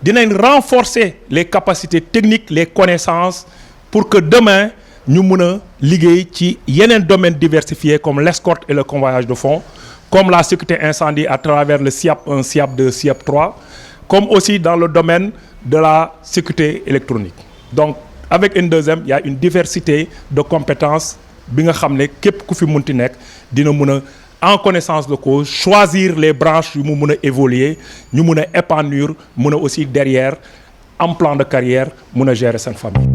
dinañ renforcer les capacités techniques, les connaissances pour que demain ñu mën a liggéey ci yeneen domaines diversifiés comme l'escorte et le convoyage de fonds, comme la sécurité incendie à travers le SIAP 1, SIAP 2, SIAP 3, comme aussi dans le domaine de la sécurité électronique. Donc avec N2M, il y a une diversité de compétences bi nga xam ne képp ku fi munti nekk dina mën a en connaissance de cause choisir les branches yu mu mën a évoluer ñu mën a épanouir mën a aussi derrière en plan de carrière mën a gérer seen famille.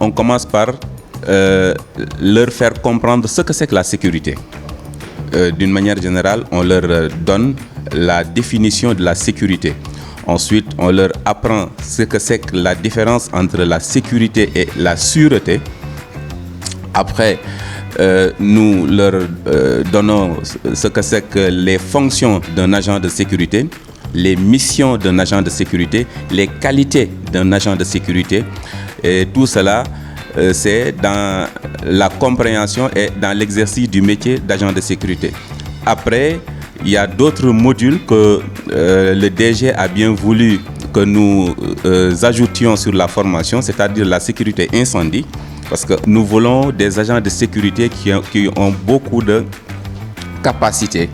On commence par leur faire comprendre ce que c'est que la sécurité. D'une manière générale, on leur donne la définition de la sécurité. Ensuite, on leur apprend ce que c'est que la différence entre la sécurité et la sûreté. Après, nous leur donnons ce que c'est que les fonctions d'un agent de sécurité, les missions d'un agent de sécurité, les qualités d'un agent de sécurité. Et tout cela, c'est dans la compréhension et dans l'exercice du métier d'agent de sécurité. Après, il y a d'autres modules que le DG a bien voulu que nous ajoutions sur la formation, c'est-à-dire la sécurité incendie, parce que nous voulons des agents de sécurité qui ont beaucoup de capacités,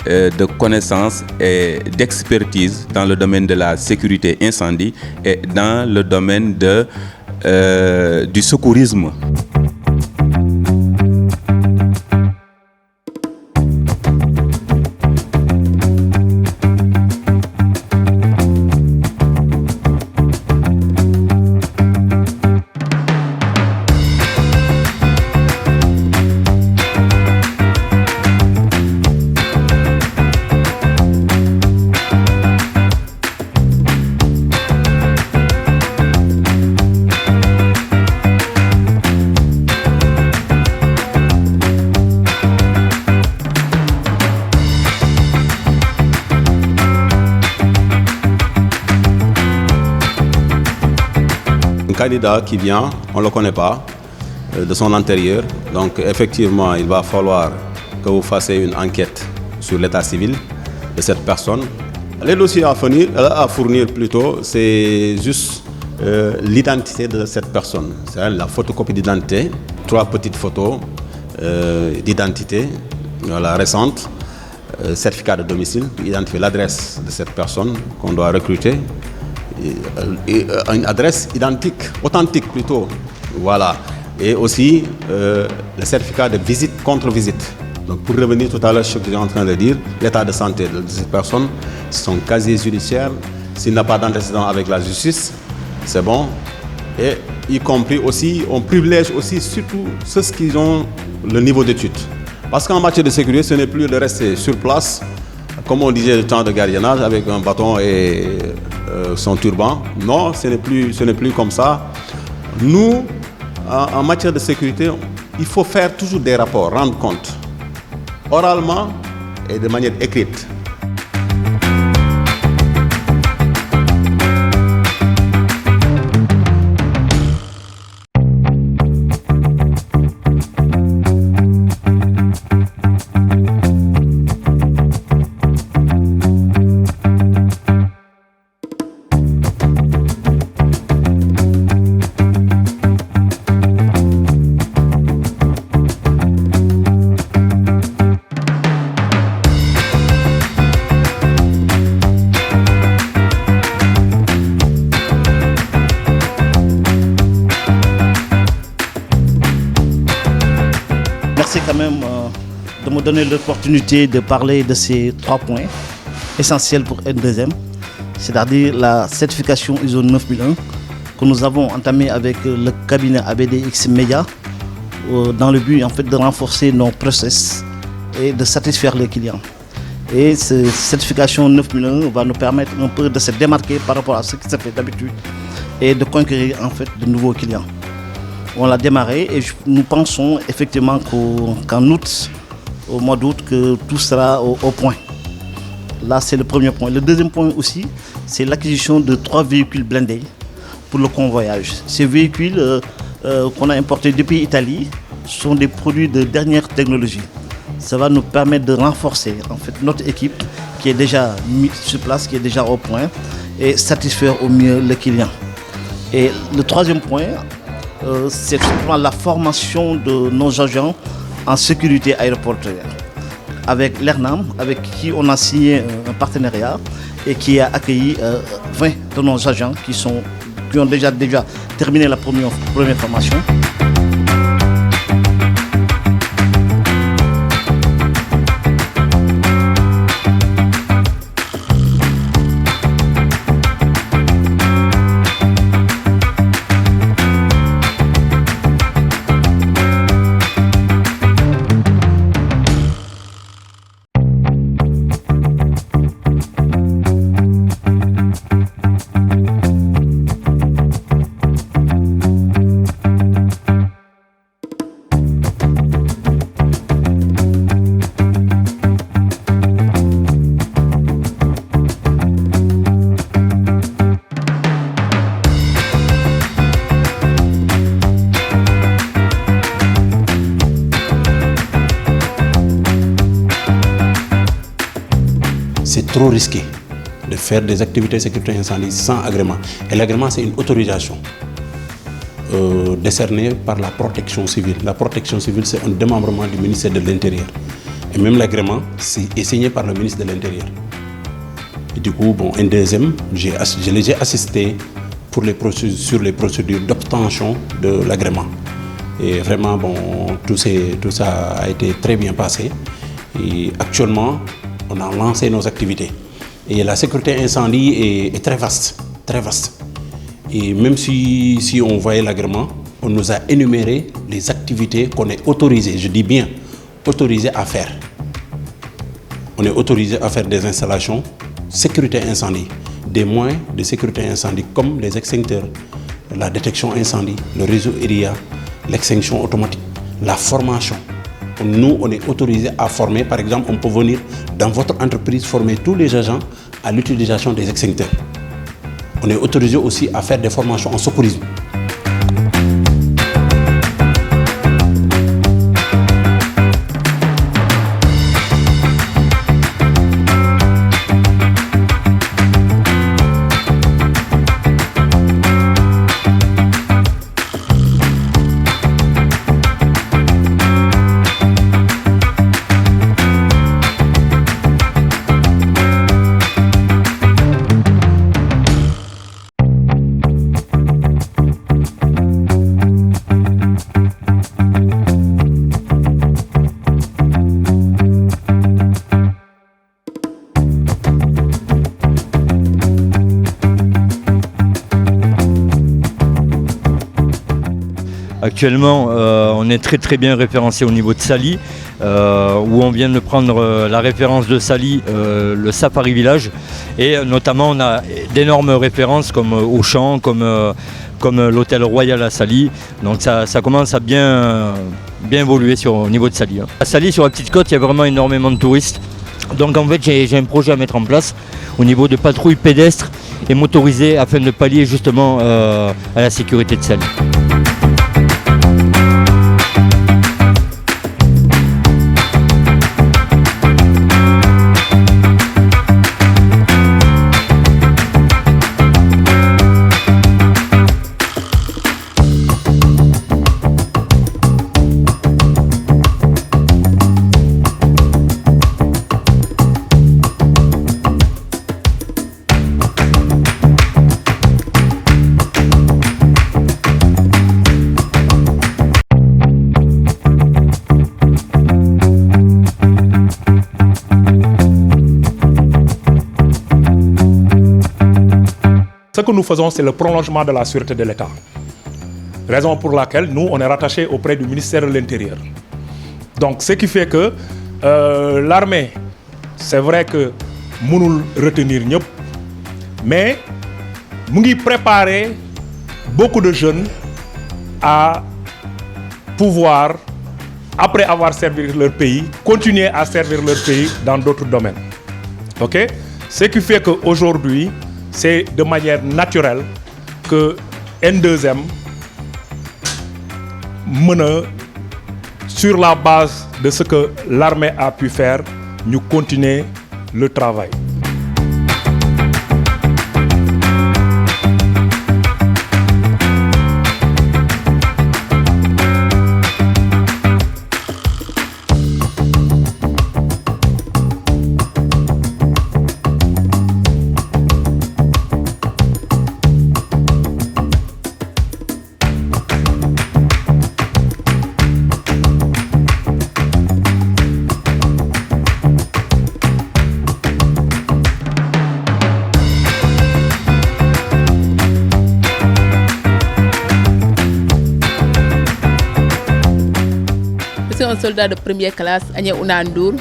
de connaissances et d'expertise dans le domaine de la sécurité incendie et dans le domaine du secourisme. Un candidat qui vient, on ne le connaît pas, de son intérieur. Donc effectivement, il va falloir que vous fassiez une enquête sur l'état civil de cette personne. Les dossiers à fournir plutôt, c'est juste l'identité de cette personne. C'est la photocopie d'identité, 3 petites photos d'identité récentes, certificat de domicile, identifier l'adresse de cette personne qu'on doit recruter. Et une adresse identique, authentique plutôt, voilà. Et aussi le certificat de visite contre visite. Donc pour revenir tout à l'heure, ce que j'étais en train de dire, l'état de santé de cette personne, son casier judiciaire, s'il n'a pas d'antécédent avec la justice, c'est bon. Et y compris aussi, on privilège aussi surtout ceux qui ont le niveau d'études. Parce qu'en matière de sécurité, ce n'est plus de rester sur place, comme on disait le temps de gardiennage, avec un bâton et son turban. Non, ce n'est plus comme ça. Nous, en matière de sécurité, il faut faire toujours des rapports, rendre compte, oralement et de manière écrite. Merci quand même de me donner l'opportunité de parler de ces 3 points essentiels pour N2M, c'est-à-dire la certification ISO 9001 que nous avons entamée avec le cabinet ABDX Media dans le but en fait de renforcer nos process et de satisfaire les clients. Et cette certification 9001 va nous permettre un peu de se démarquer par rapport à ce qui se fait d'habitude et de conquérir en fait de nouveaux clients. On l'a démarré et nous pensons effectivement qu'en août, au mois d'août, que tout sera au point. Là, c'est le premier point. Le deuxième point aussi, c'est l'acquisition de 3 véhicules blindés pour le convoyage. Ces véhicules qu'on a importés depuis l'Italie sont des produits de dernière technologie. Ça va nous permettre de renforcer en fait, notre équipe qui est déjà mise sur place, qui est déjà au point et satisfaire au mieux le client. Et le troisième point, c'est simplement la formation de nos agents en sécurité aéroportuaire. Avec l'ERNAM, avec qui on a signé un partenariat et qui a accueilli 20 de nos agents qui ont déjà terminé la première formation. C'est trop risqué de faire des activités de sécurité incendie sans agrément. Et l'agrément, c'est une autorisation décernée par la protection civile. La protection civile, c'est un démembrement du ministère de l'Intérieur. Et même l'agrément est signé par le ministre de l'Intérieur. Et du coup, bon, N2M, je les ai assistés sur les procédures d'obtention de l'agrément. Et vraiment, bon, tout ça a été très bien passé. Et actuellement, on a lancé nos activités. Et la sécurité incendie est très vaste, très vaste. Et même si on voyait l'agrément, on nous a énuméré les activités qu'on est autorisé, je dis bien autorisé à faire. On est autorisé à faire des installations sécurité incendie, des moyens de sécurité incendie comme les extincteurs, la détection incendie, le réseau ERIA, l'extinction automatique, la formation. Nous, on est autorisé à former, par exemple, on peut venir dans votre entreprise former tous les agents à l'utilisation des extincteurs. On est autorisé aussi à faire des formations en secourisme. Actuellement, on est très bien référencé au niveau de Sali, où on vient de prendre la référence de Sali, le Safari Village, et notamment on a d'énormes références comme Auchan, comme l'hôtel Royal à Sali. Donc ça commence à bien évoluer au niveau de Sali. À Sali, sur la petite côte, il y a vraiment énormément de touristes. Donc en fait, j'ai un projet à mettre en place au niveau de patrouilles pédestres et motorisées afin de pallier justement à la sécurité de Sali. ce que nous faisons, c'est le prolongement de la sûreté de l'État. Raison pour laquelle nous, on est rattaché auprès du ministère de l'Intérieur. Donc, ce qui fait que l'armée, c'est vrai que mënul retenir ñëpp, mais mu ngi préparer beaucoup de jeunes à pouvoir, après avoir servi leur pays, continuer à servir leur pays dans d'autres domaines. Ok? Ce qui fait qu'aujourd'hui, c'est de manière naturelle que N2M mène, sur la base de ce que l'armée a pu faire, nous continuer le travail. Un soldat de première classe Agnès Ounandour,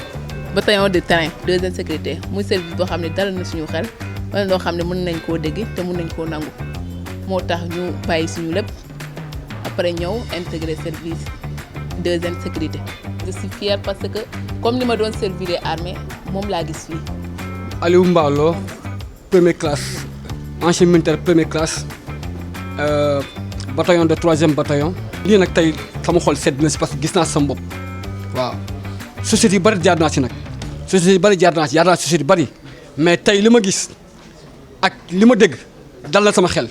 bataillon de terrain deuxième sécurité muy service boo xam ne dal na suñu xel wala loo xam ne mën nañ koo dégg te mën nañ koo nangu moo tax ñu bàyyi suñu lépp après ñëw intégrer service deuxième sécurité. Je suis fière parce que comme ni ma doon servir armée moom laa gis fii. Aliou Mballo première classe ancien militaire première classe bataillon de 3e bataillon. lii nag tey sama xol sedd na si parce que gis naa sama bopp waaw société yu bëri jaar naa si nag société yu bëri jaar naa si société yu bëri mais tey li ma gis ak li ma dégg dal na sama xel.